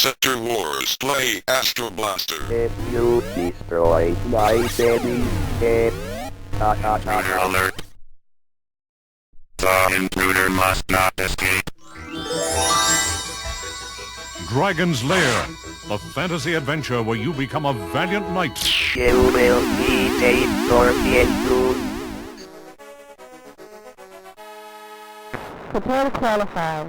Sector Wars, play Astro Blaster. If you destroy my baby, Intruder alert. The intruder must not escape. Dragon's Lair, a fantasy adventure where you become a valiant knight. you will be torpedo. Prepare to qualify.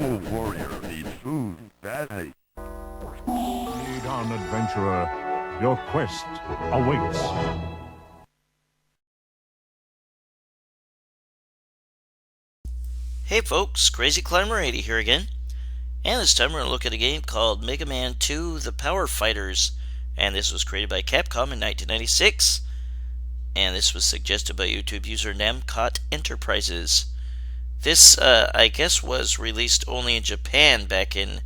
Oh, warrior needs food badly. Lead on, adventurer. Your quest awaits. Hey folks, Crazy Climber 80 here again, and this time we're going to look at a game called Mega Man 2 The Power Fighters, and this was created by Capcom in 1996, and this was suggested by YouTube user Namcotenterprises. This, I guess, was released only in Japan back in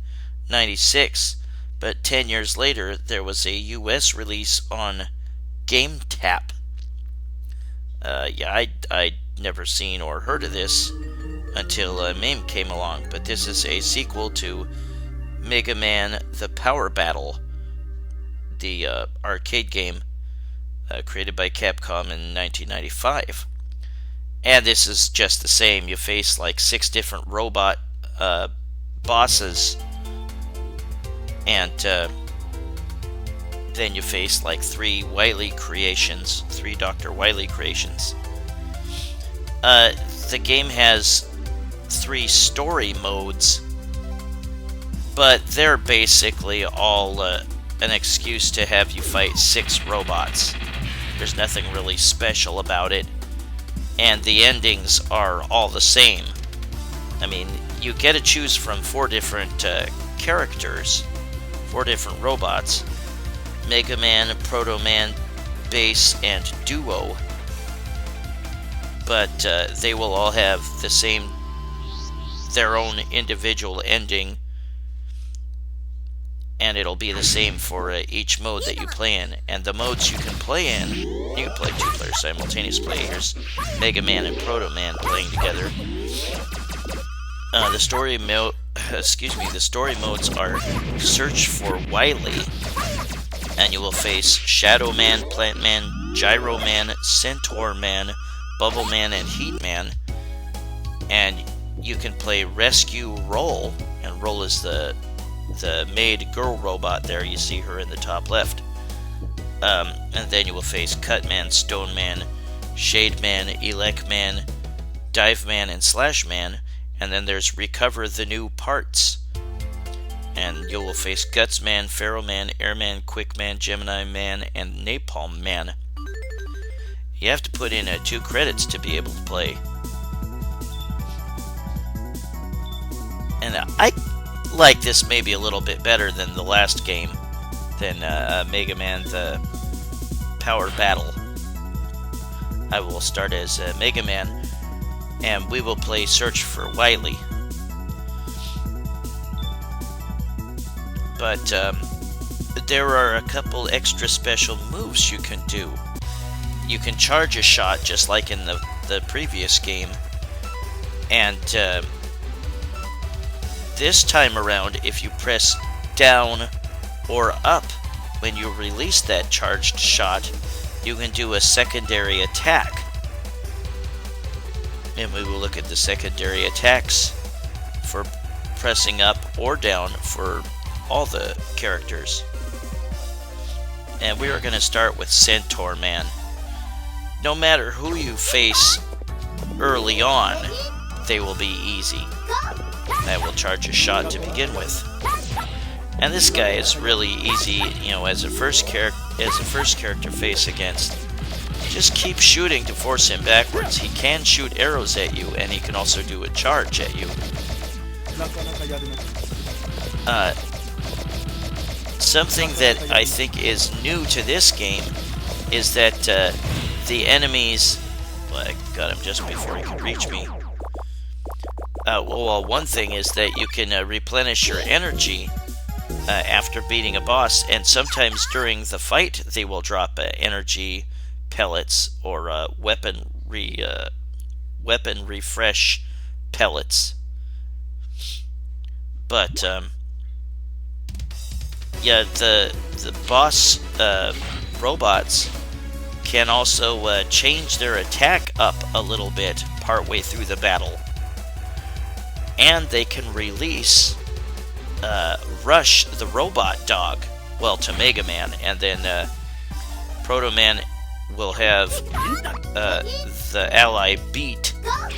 96, but 10 years later there was a US release on GameTap. I'd never seen or heard of this until MAME came along, but this is a sequel to Mega Man The Power Battle, the arcade game created by Capcom in 1995. And this is just the same. You face like 6 different robot bosses, and then you face like 3 Wily creations, 3 Dr. Wily creations. The game has 3 story modes, but they're basically all an excuse to have you fight 6 robots. There's nothing really special about it, and the endings are all the same. I mean, you get to choose from 4 different characters, 4 different robots: Mega Man, Proto Man, Base, and Duo. But they will all have their own individual ending, and it'll be the same for each mode that you play in. And the modes you can play in, you can play 2 players simultaneously. Here's Mega Man and Proto Man playing together. The story modes are Search For Wily, and you will face Shadow Man, Plant Man, Gyro Man, Centaur Man, Bubble Man, and Heat Man. And you can play Rescue Roll, and Roll is the maid girl robot there. You see her in the top left. And then you will face Cut Man, Stone Man, Shade Man, Elec Man, Dive Man, and Slash Man. And then there's Recover the New Parts, and you will face Guts Man, Pharaoh Man, Air Man, Quick Man, Gemini Man, and Napalm Man. You have to put in 2 credits to be able to play. And I like this maybe a little bit better than the last game, than Mega Man The Power Battle. I will start as Mega Man, and we will play Search For Wily. But there are a couple extra special moves you can do. You can charge a shot just like in the previous game, and this time around, if you press down or up when you release that charged shot, you can do a secondary attack. And we will look at the secondary attacks for pressing up or down for all the characters. And we are going to start with Centaur Man. No matter who you face early on, they will be easy. That will charge a shot to begin with. And this guy is really easy, as a first character face against. Just keep shooting to force him backwards. He can shoot arrows at you, and he can also do a charge at you. Something that I think is new to this game is that the enemies... Well, I got him just before he could reach me. One thing is that you can replenish your energy after beating a boss, and sometimes during the fight they will drop energy pellets or weapon refresh pellets. But yeah, the boss robots can also change their attack up a little bit partway through the battle, and they can release Rush the robot dog, well, to Mega Man, and then Proto Man will have the ally Beat,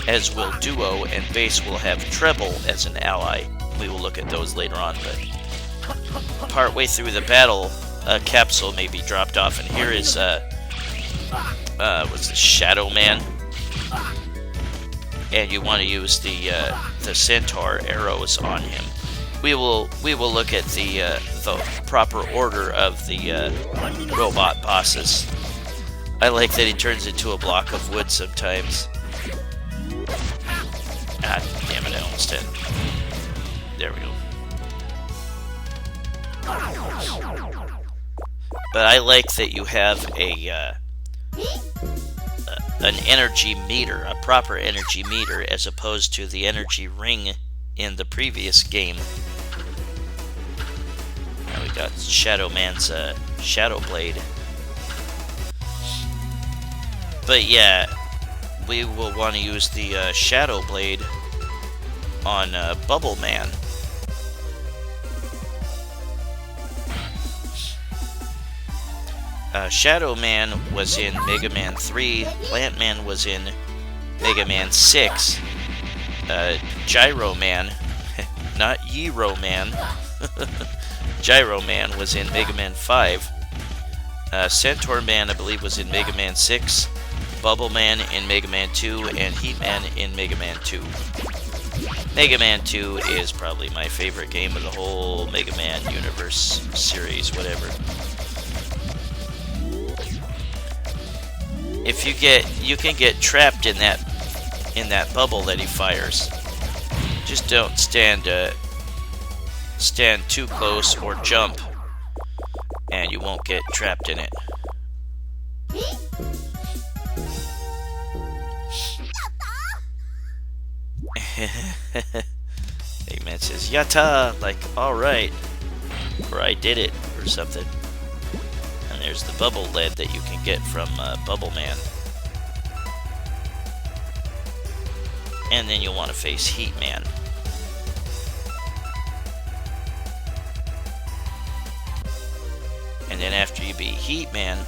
as will Duo, and Bass will have Treble as an ally. We will look at those later on, but partway through the battle, a capsule may be dropped off, and here is what's the Shadow Man, and you want to use the Centaur arrows on him. We will look at the proper order of the robot bosses. I like that he turns into a block of wood sometimes. Ah, damn it! I almost did. There we go. But I like that you have an energy meter, a proper energy meter, as opposed to the energy ring in the previous game. Now we got Shadow Man's Shadow Blade. But yeah, we will want to use the Shadow Blade on Bubble Man. Shadow Man was in Mega Man 3, Plant Man was in Mega Man 6, Gyro Man, not Gyro Man, Gyro Man was in Mega Man 5, Centaur Man I believe was in Mega Man 6, Bubble Man in Mega Man 2, and Heat Man in Mega Man 2. Mega Man 2 is probably my favorite game of the whole Mega Man universe, series, whatever. If you can get trapped in that bubble that he fires. Just don't stand too close or jump, and you won't get trapped in it. Eggman says "Yatta!" like alright, or I did it, or something. And there's the bubble lead that you can get from Bubble Man. And then you'll want to face Heat Man. And then after you beat Heat Man,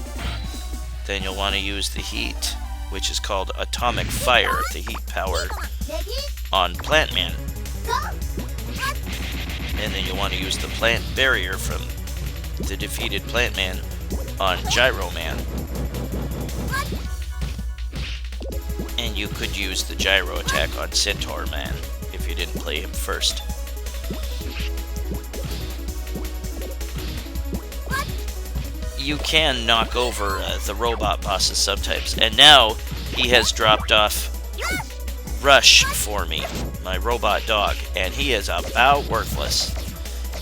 then you'll want to use the heat, which is called Atomic Fire, the heat power, on Plant Man. And then you'll want to use the Plant Barrier from the defeated Plant Man on Gyro Man. And you could use the gyro attack on Centaur Man if you didn't play him first. You can knock over the robot bosses sometimes, and now he has dropped off Rush for me, my robot dog, and he is about worthless.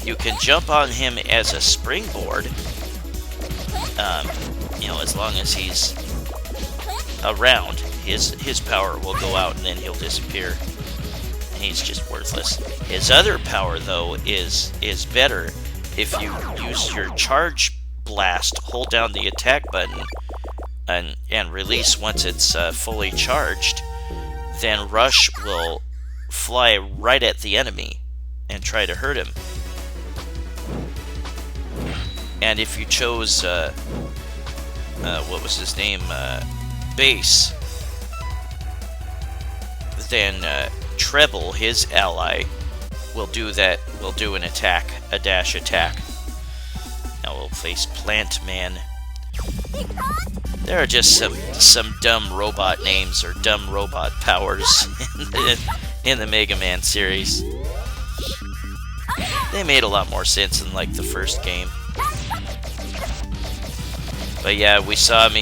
You can jump on him as a springboard, as long as he's around. His power will go out and then he'll disappear. And he's just worthless. His other power, though, is better. If you use your charge blast, hold down the attack button, and release once it's fully charged, then Rush will fly right at the enemy and try to hurt him. And if you chose, what was his name, Bass, then Treble, his ally, will do an attack, a dash attack. Now we'll face Plant Man. There are just some dumb robot names or dumb robot powers in the Mega Man series. They made a lot more sense than like the first game. But yeah, we saw at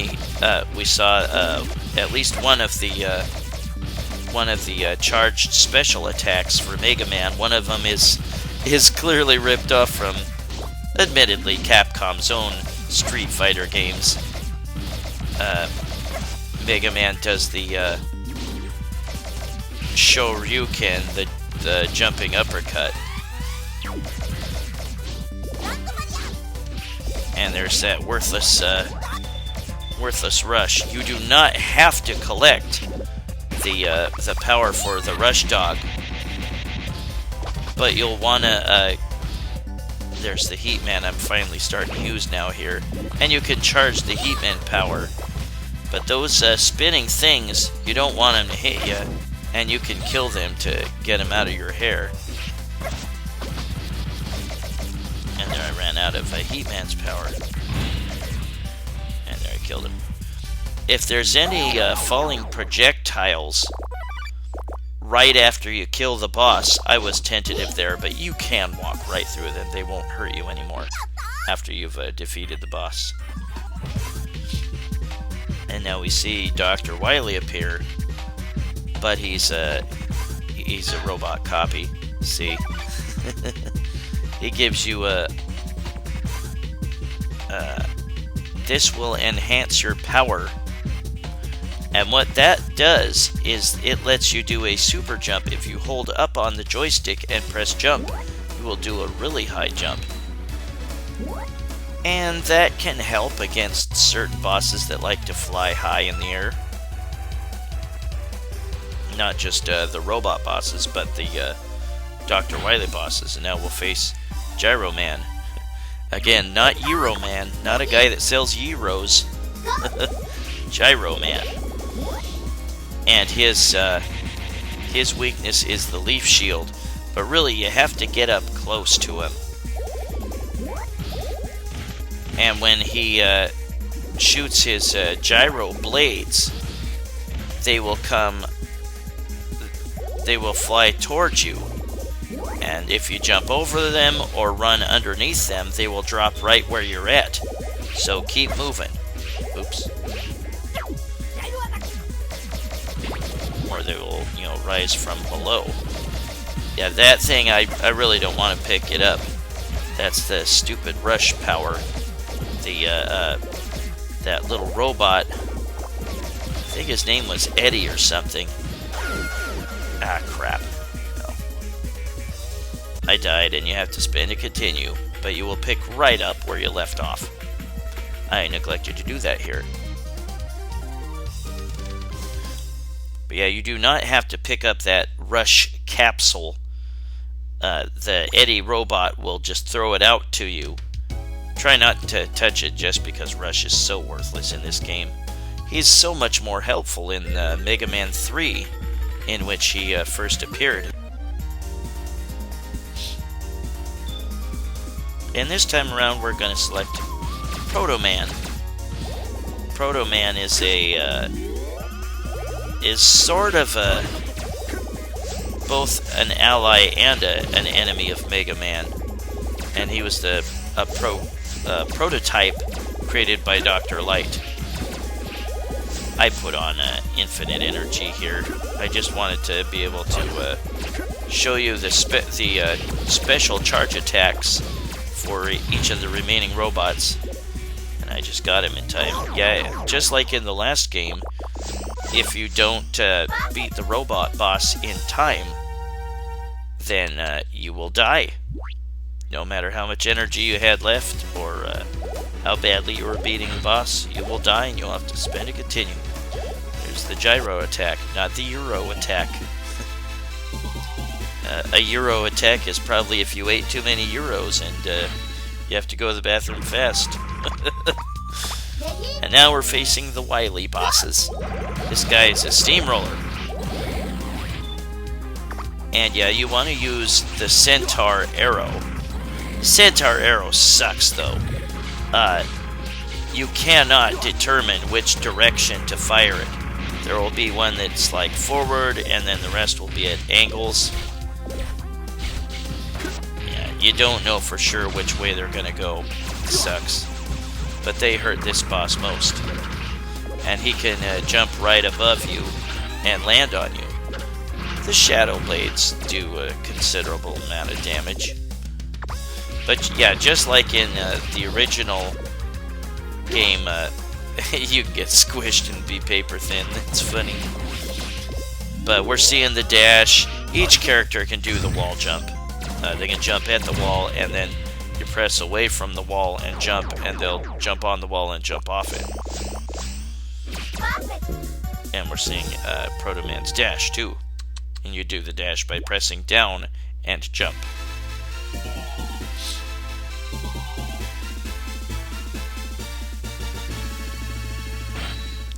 least one of the charged special attacks for Mega Man. One of them is clearly ripped off from, admittedly, Capcom's own Street Fighter games. Mega Man does the Shoryuken, the jumping uppercut. And there's that worthless rush. You do not have to collect the power for the rush dog, but you'll wanna. There's the Heat Man I'm finally starting to use now here, and you can charge the Heat Man power. But those spinning things, you don't want them to hit you, and you can kill them to get them out of your hair. And there I ran out of Heat Man's power. And there I killed him. If there's any falling projectiles right after you kill the boss, I was tentative there, but you can walk right through them. They won't hurt you anymore after you've defeated the boss. And now we see Dr. Wily appear, but he's a robot copy. See? He gives you this will enhance your power. And what that does is it lets you do a super jump. If you hold up on the joystick and press jump, you will do a really high jump. And that can help against certain bosses that like to fly high in the air. Not just the robot bosses, but the Dr. Wily bosses. And now we'll face Gyro Man. Again, not IMHO Man, not a guy that sells gyros. Gyro Man. And his weakness is the leaf shield, but really you have to get up close to him. And when he shoots his gyro blades, they will fly towards you. And if you jump over them or run underneath them, they will drop right where you're at. So keep moving. Oops. Or they will, rise from below. Yeah, that thing, I really don't want to pick it up. That's the stupid rush power. That little robot, I think his name was Eddie or something. Ah, crap. No. I died, and you have to spin to continue, but you will pick right up where you left off. I neglected to do that here. But yeah, you do not have to pick up that rush capsule. The Eddie robot will just throw it out to you. Try not to touch it just because Rush is so worthless in this game. He's so much more helpful in Mega Man 3, in which he first appeared. And this time around we're going to select Proto Man. Proto Man is sort of both an ally and an enemy of Mega Man. And he was a prototype created by Dr. Light. I put on infinite energy here. I just wanted to be able to show you the special charge attacks for each of the remaining robots. And I just got him in time. Yeah, just like in the last game, if you don't beat the robot boss in time, then you will die. No matter how much energy you had left, or how badly you were beating the boss, you will die and you'll have to spin to continue. There's the gyro attack, not the Euro attack. A Euro attack is probably if you ate too many Euros and you have to go to the bathroom fast. And now we're facing the Wily bosses. This guy is a steamroller. And yeah, you want to use the Centaur arrow. Centaur arrow sucks though. You cannot determine which direction to fire it. There will be one that's like forward, and then the rest will be at angles. Yeah, you don't know for sure which way they're gonna go. It sucks. But they hurt this boss most. And he can jump right above you and land on you. The Shadow Blades do a considerable amount of damage. But yeah, just like in the original game, you can get squished and be paper thin. It's funny. But we're seeing the dash. Each character can do the wall jump. They can jump at the wall, and then you press away from the wall and jump, and they'll jump on the wall and jump off it. And we're seeing Proto Man's dash too. And you do the dash by pressing down and jump.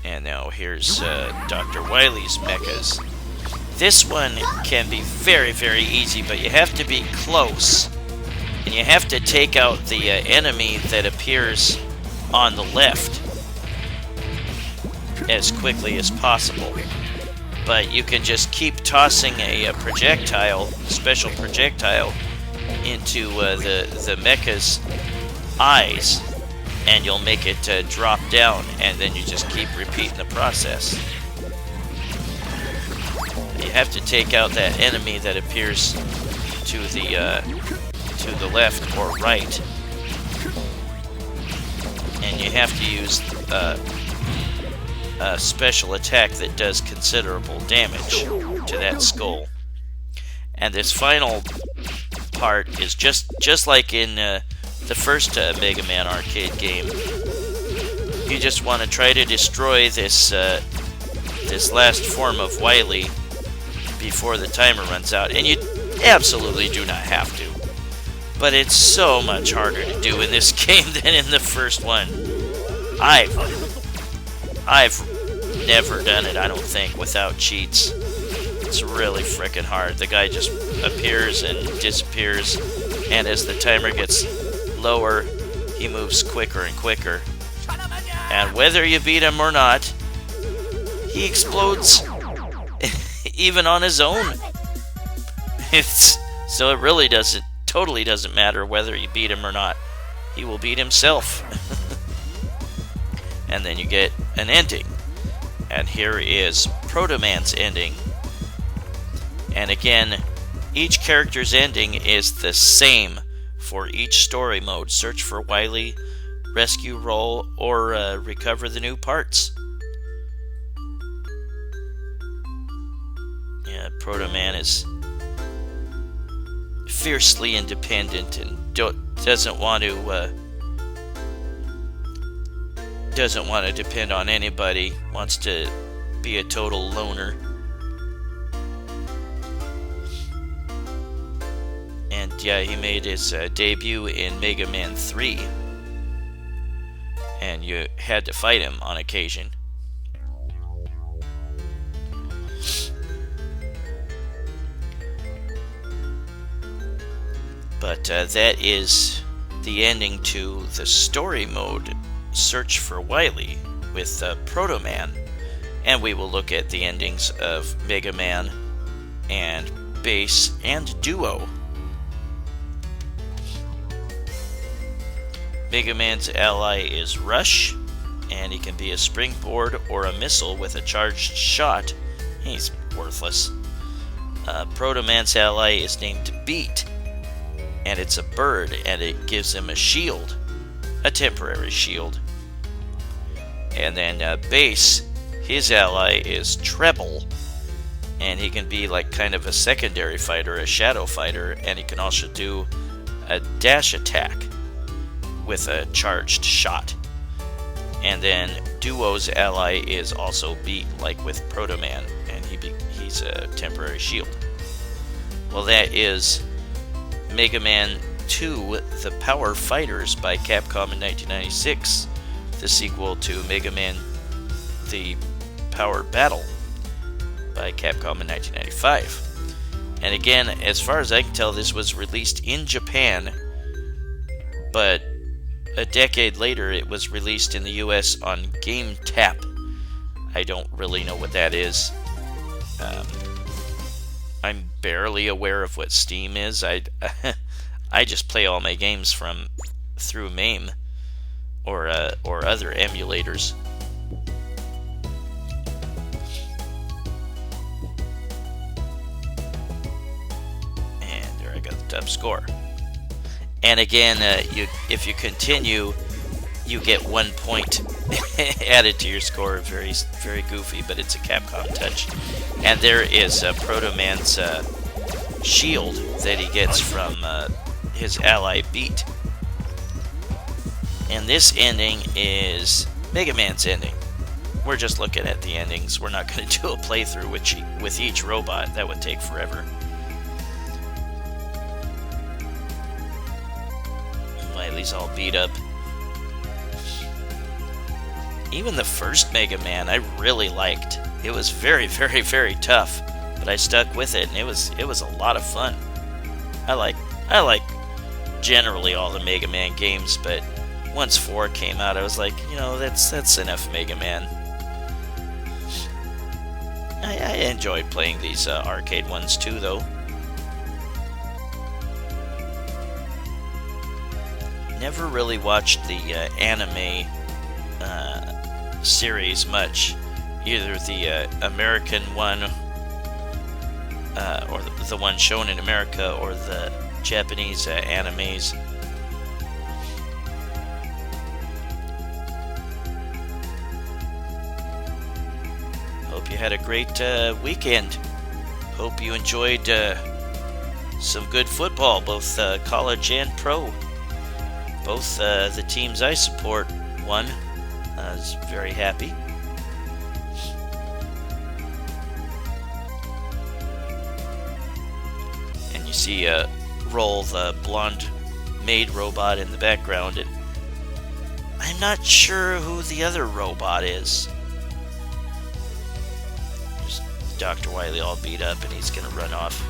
And now here's Dr. Wily's mechas. This one can be very, very easy, but you have to be close. And you have to take out the enemy that appears on the left as quickly as possible. But you can just keep tossing a projectile, special projectile, into the mecha's eyes, and you'll make it drop down, and then you just keep repeating the process. You have to take out that enemy that appears to the left or right, and you have to use a special attack that does considerable damage to that skull. And this final part is just like in the first Mega Man arcade game. You just want to try to destroy this last form of Wily before the timer runs out, and you absolutely do not have to. But it's so much harder to do in this game than in the first one. I've never done it, I don't think, without cheats. It's really frickin' hard. The guy just appears and disappears, and as the timer gets lower, he moves quicker and quicker. And whether you beat him or not, he explodes even on his own. So it really totally doesn't matter whether you beat him or not. He will beat himself. And then you get an ending. And here is Proto Man's ending. And again, each character's ending is the same for each story mode. Search for Wily, rescue roll, or recover the new parts. Yeah, Proto Man is fiercely independent and doesn't want to depend on anybody. Wants to be a total loner. And yeah, he made his debut in Mega Man 3, and you had to fight him on occasion. But that is the ending to the story mode, Search for Wily, with Proto Man. And we will look at the endings of Mega Man and Bass and Duo. Mega Man's ally is Rush, and he can be a springboard or a missile with a charged shot. He's worthless. Proto Man's ally is named Beat, and it's a bird, and it gives him a shield, a temporary shield. And then Bass, his ally is Treble, and he can be like kind of a secondary fighter, a shadow fighter, and he can also do a dash attack with a charged shot. And then Duo's ally is also Beat, like with Proto Man, and he's a temporary shield. Well, that is Mega Man 2, The Power Fighters by Capcom in 1996, the sequel to Mega Man The Power Battle by Capcom in 1995. And again, as far as I can tell, this was released in Japan, but a decade later it was released in the US on Game Tap. I don't really know what that is. I'm barely aware of what Steam is. I just play all my games through MAME or other emulators. And there I got the top score. And again, if you continue, you get 1 point added to your score. Very, very goofy, but it's a Capcom touch. And there is Proto Man's shield that he gets from his ally Beat. And this ending is Mega Man's ending. We're just looking at the endings. We're not going to do a playthrough with each robot. That would take forever. Wily's all beat up. Even the first Mega Man I really liked. It was very, very, very tough, but I stuck with it, and it was a lot of fun. I like generally all the Mega Man games, but once 4 came out, I was like, you know, that's enough Mega Man. I enjoyed playing these arcade ones too, though. Never really watched the anime series much, either the American one or the one shown in America, or the Japanese animes. Hope you had a great weekend. Hope you enjoyed some good football, both college and pro. Both the teams I support won. I was very happy. And you see Roll, the blonde maid robot in the background, and I'm not sure who the other robot is. There's Dr. Wily all beat up, and he's gonna run off.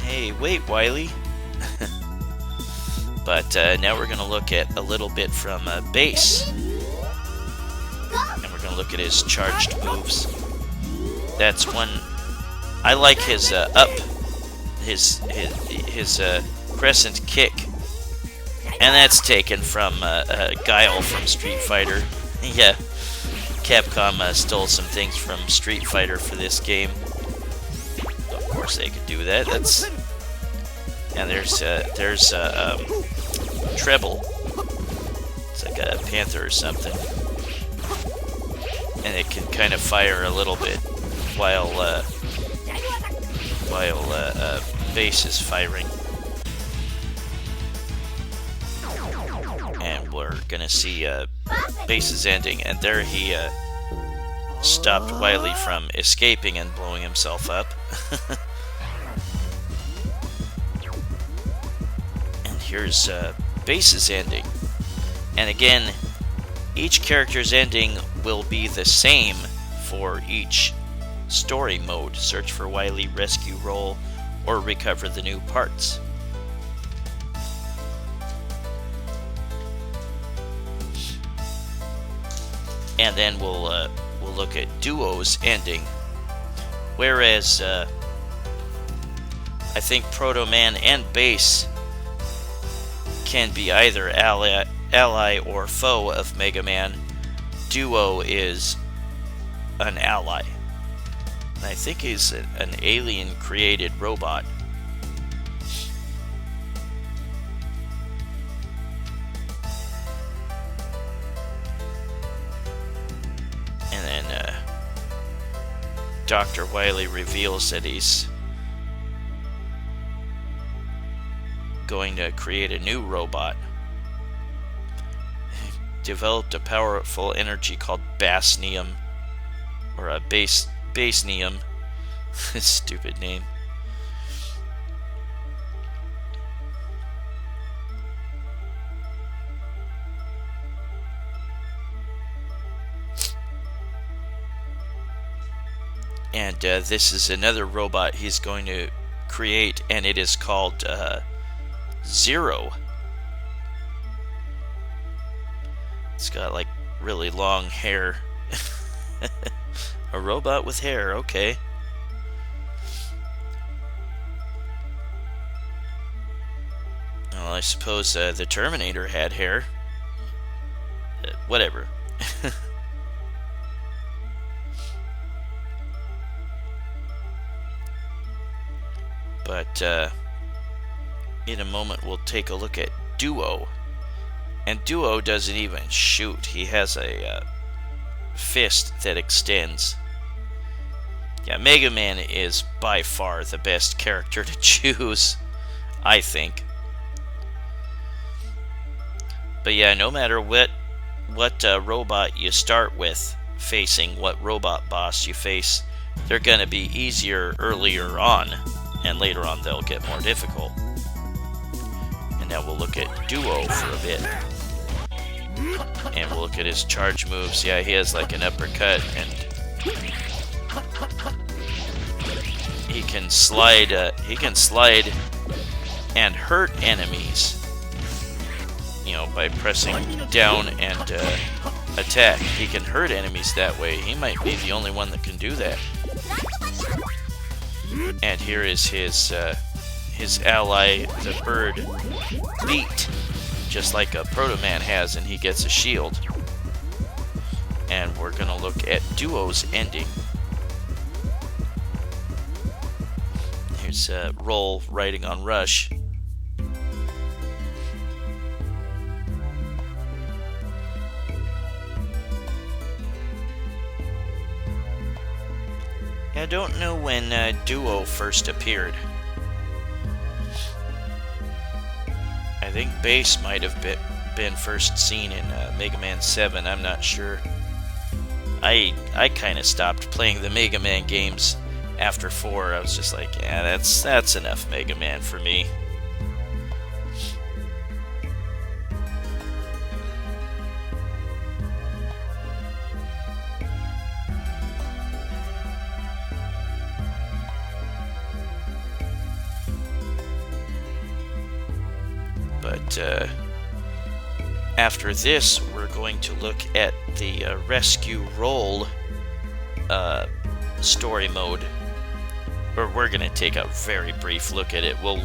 Hey, wait, Wily. But now we're going to look at a little bit from Base. And we're going to look at his charged moves. That's one... I like his up. His crescent kick. And that's taken from Guile from Street Fighter. Yeah, Capcom stole some things from Street Fighter for this game. Of course they could do that. That's... And there's Treble. It's like a panther or something. And it can kind of fire a little bit while Base is firing. And we're gonna see Base's ending, and there he stopped Wily from escaping and blowing himself up. And here's Base's ending. And again, each character's ending will be the same for each story mode: search for Wily, rescue Roll, or recover the new parts. And then we'll look at Duo's ending. Whereas I think Proto Man and Base can be either ally or foe of Mega Man, Duo is an ally. And I think he's an alien-created robot. And then Dr. Wily reveals that he's going to create a new robot. He developed a powerful energy called Basnium, or a Basnium. Stupid name. And this is another robot he's going to create, and it is called Zero. It's got like really long hair. A robot with hair, okay. Well, I suppose the Terminator had hair. Whatever. But in a moment we'll take a look at Duo. And Duo doesn't even shoot. He has a fist that extends. Yeah, Mega Man is by far the best character to choose, I think. But yeah, no matter what robot you start with facing, what robot boss you face, they're going to be easier earlier on, and later on they'll get more difficult. And now we'll look at Duo for a bit. And we'll look at his charge moves. Yeah, he has like an uppercut, and he can slide and hurt enemies, you know, by pressing down and attack. He can hurt enemies that way. He might be the only one that can do that. And here is his ally, the bird, Beat, just like a Proto Man has, and he gets a shield. And we're gonna look at Duo's ending. Here's Roll riding on Rush. I don't know when Duo first appeared. I think Bass might have been first seen in Mega Man 7, I'm not sure. I kind of stopped playing the Mega Man games after 4. I was just like, yeah, that's enough Mega Man for me. But after this, we're going to look at the Rescue Roll story mode. Or we're going to take a very brief look at it. We'll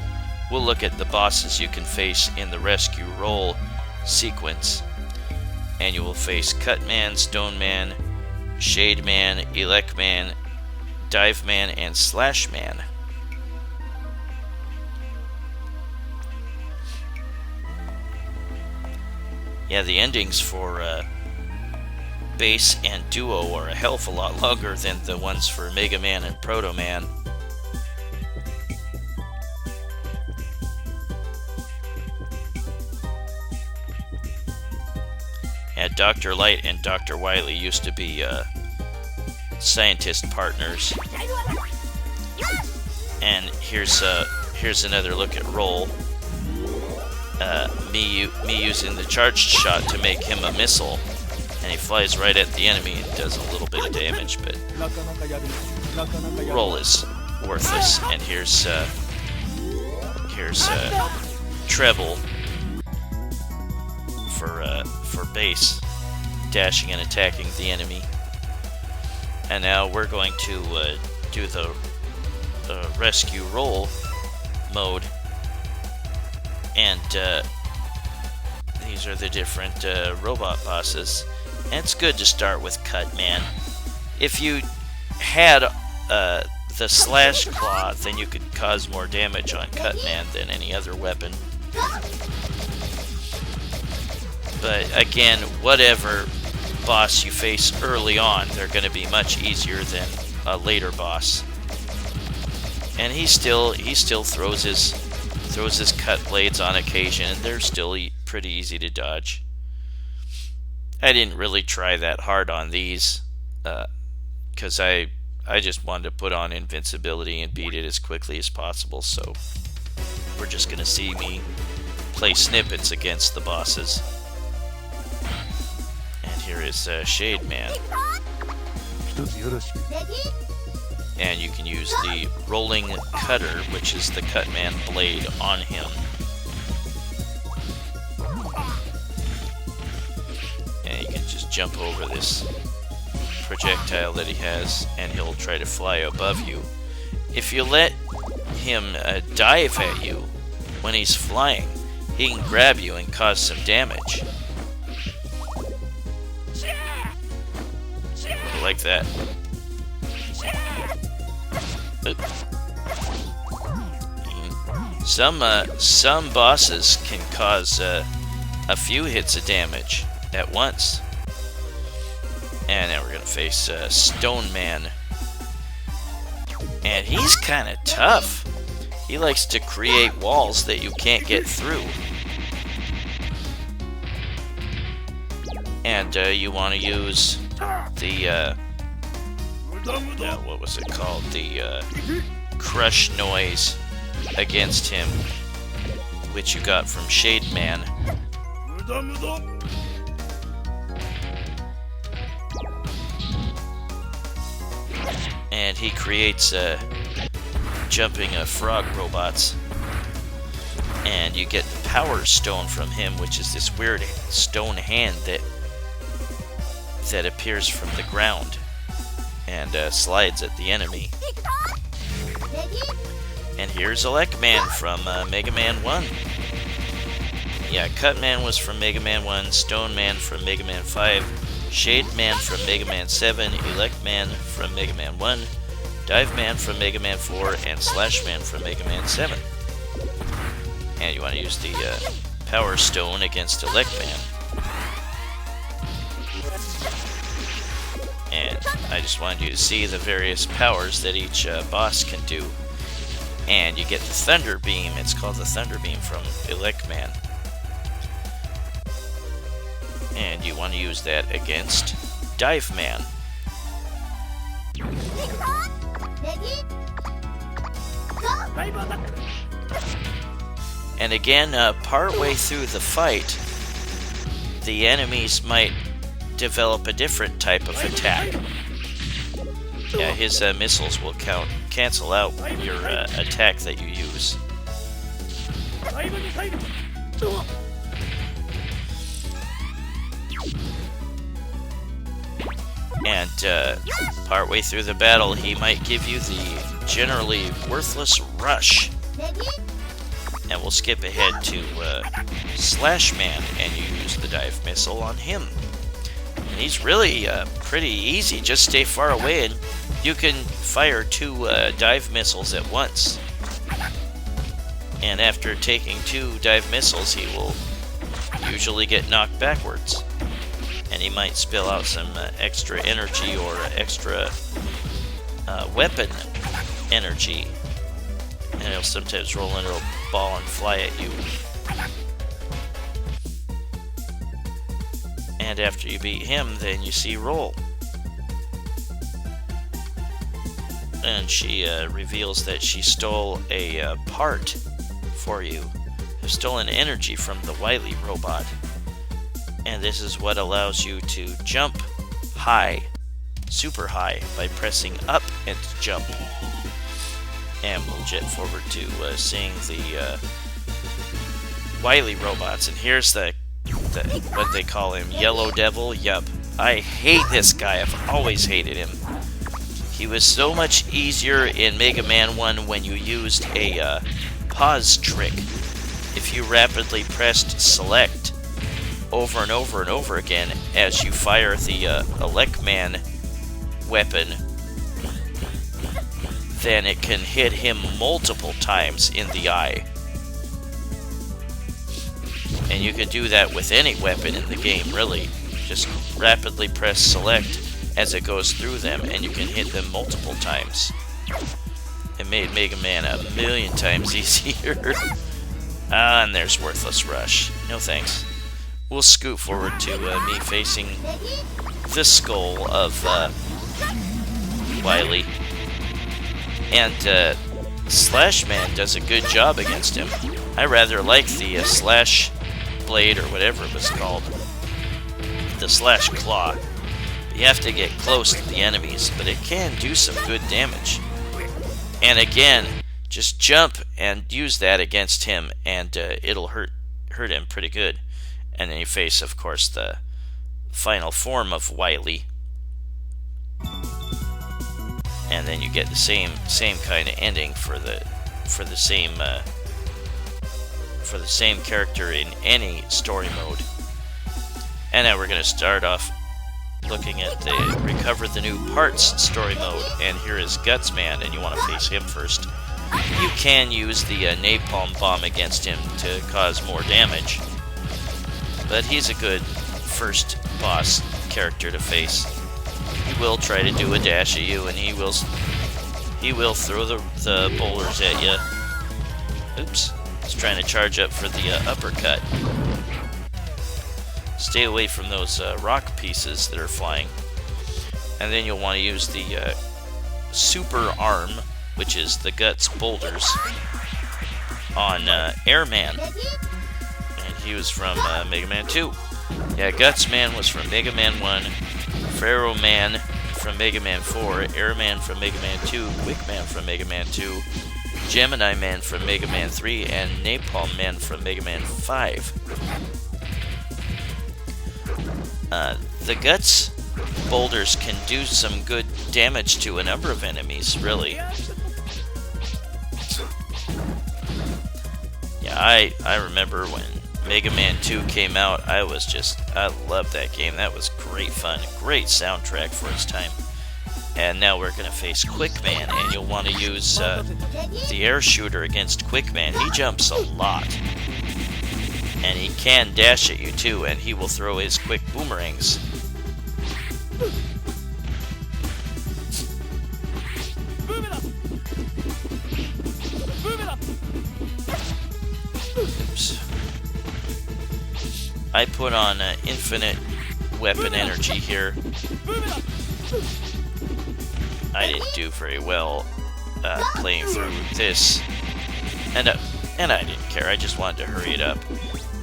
look at the bosses you can face in the Rescue Roll sequence. And you will face Cut Man, Stone Man, Shade Man, Elec Man, Dive Man, and Slash Man. Yeah, the endings for Bass and Duo are a hell of a lot longer than the ones for Mega Man and Proto Man. And Dr. Light and Dr. Wily used to be scientist partners. And here's another look at Roll. Me using the charged shot to make him a missile, and he flies right at the enemy and does a little bit of damage, but Roll is worthless. And here's Treble for Bass, dashing and attacking the enemy. And now we're going to do the Rescue Roll mode. And these are the different robot bosses. And it's good to start with Cut Man. If you had the Slash Claw, then you could cause more damage on Cut Man than any other weapon. But again, whatever boss you face early on, they're going to be much easier than a later boss. And he still throws his cut blades on occasion, and they're still pretty easy to dodge. I didn't really try that hard on these, because I just wanted to put on invincibility and beat it as quickly as possible, so we're just going to see me play snippets against the bosses. And here is Shade Man. And you can use the rolling cutter, which is the Cut Man blade, on him. And you can just jump over this projectile that he has, and he'll try to fly above you. If you let him dive at you when he's flying, he can grab you and cause some damage. Like that. Some bosses can cause a few hits of damage at once. And now we're gonna face Stone Man. And he's kind of tough. He likes to create walls that you can't get through. And you want to use the, what was it called? The crush noise against him, which you got from Shade Man. And he creates jumping frog robots. And you get the power stone from him, which is this weird stone hand that appears from the ground and slides at the enemy. And here's Elec Man from Mega Man 1. Yeah, Cut Man was from Mega Man 1, Stone Man from Mega Man 5, Shade Man from Mega Man 7, Elec Man from Mega Man 1, Dive Man from Mega Man 4, and Slash Man from Mega Man 7. And you want to use the Power Stone against Elec Man. And I just wanted you to see the various powers that each boss can do. And you get the Thunder Beam. It's called the Thunder Beam from Elec Man. And you want to use that against Dive Man. And again, partway through the fight, the enemies might develop a different type of attack. Yeah, his missiles will cancel out your attack that you use. And partway through the battle, he might give you the generally worthless rush. And we'll skip ahead to Slash Man, and you use the dive missile on him. And he's really pretty easy. Just stay far away, and you can fire 2 dive missiles at once. And after taking 2 dive missiles, he will usually get knocked backwards. And he might spill out some extra energy or extra weapon energy. And he'll sometimes roll into a ball and fly at you. And after you beat him, then you see Roll. And she reveals that she stole a part for you. You've stolen energy from the Wily robot. And this is what allows you to jump high, super high, by pressing up and jump. And we'll jet forward to seeing the Wily robots. And here's the what they call him, Yellow Devil. Yup, I hate this guy. I've always hated him. He was so much easier in Mega Man 1 when you used a pause trick. If you rapidly pressed select over and over and over again as you fire the Elec Man weapon, then it can hit him multiple times in the eye. And you can do that with any weapon in the game, really. Just rapidly press select as it goes through them, and you can hit them multiple times. It made Mega Man 1,000,000 times easier. And there's Worthless Rush. No thanks. We'll scoot forward to me facing the skull of Wily. And Slash Man does a good job against him. I rather like the Slash Blade, or whatever it was called. The Slash Claw. You have to get close to the enemies, but it can do some good damage. And again, just jump and use that against him, and it'll hurt him pretty good. And then you face, of course, the final form of Wily. And then you get the same kind of ending for the same character in any story mode. And now we're going to start off looking at the Recover the New Parts story mode. And here is Guts Man, and you want to face him first. You can use the Napalm Bomb against him to cause more damage, but he's a good first boss character to face. He will try to do a dash at you, and he will throw the boulders at you. Oops, he's trying to charge up for the uppercut. Stay away from those rock pieces that are flying. And then you'll want to use the super arm, which is the Guts boulders, on Airman. And he was from Mega Man 2. Yeah, Guts Man was from Mega Man 1, Pharaoh Man from Mega Man 4, Airman from Mega Man 2, Quick Man from Mega Man 2, Gemini Man from Mega Man 3, and Napalm Man from Mega Man 5. The Guts boulders can do some good damage to a number of enemies, really. Yeah, I remember when Mega Man 2 came out, I loved that game. That was great fun. Great soundtrack for its time. And now we're going to face Quick Man, and you'll want to use the air shooter against Quick Man. He jumps a lot. And he can dash at you too, and he will throw his quick boomerangs. Oops. I put on infinite weapon energy here. I didn't do very well playing through this, and I didn't care. I just wanted to hurry it up.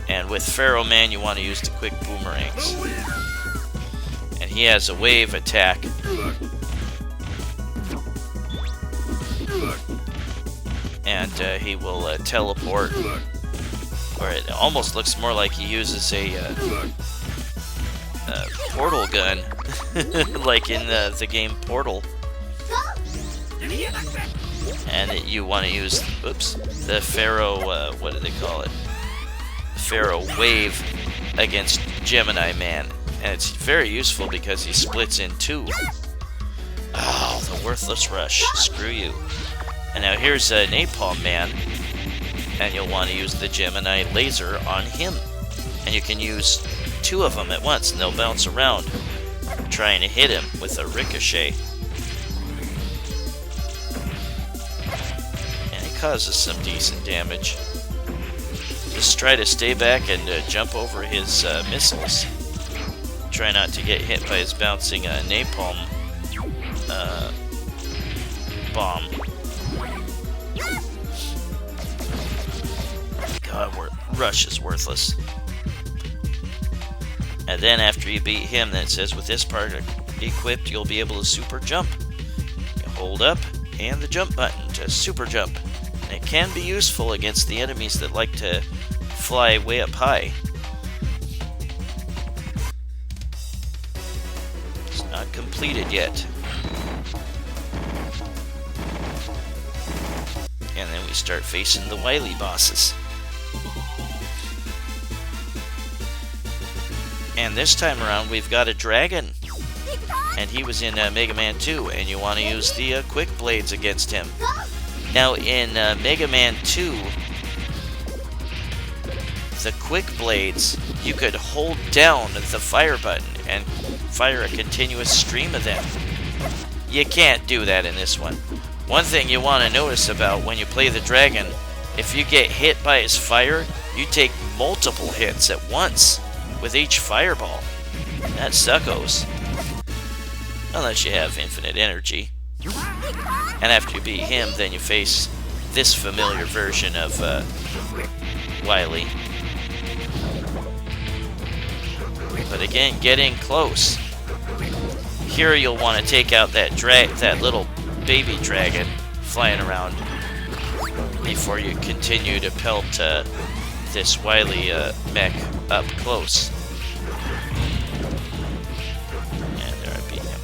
And with Pharaoh Man, you want to use the quick boomerangs. And he has a wave attack. And he will teleport. Or it almost looks more like he uses a portal gun. Like in the game Portal. And you want to use, the Pharaoh, what do they call it? Pharaoh Wave against Gemini Man. And it's very useful because he splits in two. Oh, the worthless rush. Screw you. And now here's Napalm Man. And you'll want to use the Gemini laser on him. And you can use two of them at once, and they'll bounce around, trying to hit him with a ricochet. And it causes some decent damage. Just try to stay back and jump over his missiles. Try not to get hit by his bouncing napalm bomb. God, Rush is worthless. And then after you beat him, then it says with this part equipped, you'll be able to super jump. You hold up and the jump button to super jump. And it can be useful against the enemies that like to fly way up high. It's not completed yet. And then we start facing the Wily bosses. And this time around we've got a dragon. And he was in Mega Man 2, and you want to use the quick blades against him. Now in Mega Man 2, the quick blades, you could hold down the fire button and fire a continuous stream of them. You can't do that in this one. One thing you want to notice about when you play the dragon, if you get hit by his fire, you take multiple hits at once with each fireball. That suckos. Unless you have infinite energy. And after you beat him, then you face this familiar version of Wily. But again, getting close. Here you'll want to take out that little baby dragon flying around before you continue to pelt this Wily mech up close. And there I beat him.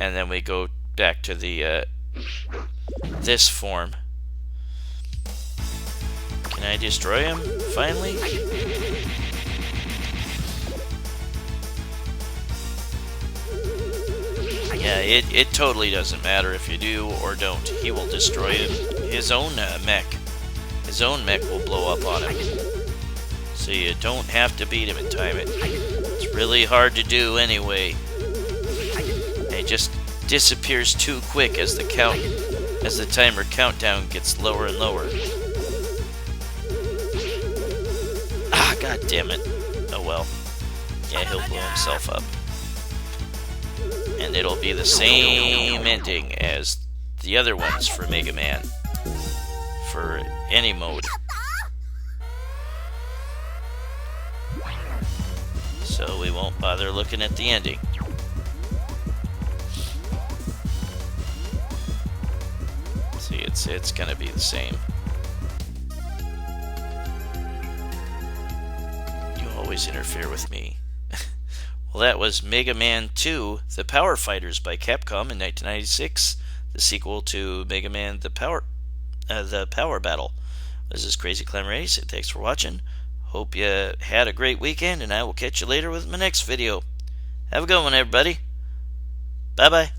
And then we go back to the this form. Can I destroy him finally? Yeah, it totally doesn't matter if you do or don't. He will destroy his own mech. His own mech will blow up on him. So you don't have to beat him and time it. It's really hard to do anyway. It just disappears too quick as the timer countdown gets lower and lower. Ah, god damn it. Oh well. Yeah, he'll blow himself up. And it'll be the same ending as the other ones for Mega Man. For any mode. So we won't bother looking at the ending. See, it's gonna be the same. You always interfere with me. Well, that was Mega Man 2, The Power Fighters by Capcom in 1996, the sequel to Mega Man The Power Battle. This is Crazy Clown Race, and thanks for watching. Hope you had a great weekend, and I will catch you later with my next video. Have a good one, everybody. Bye-bye.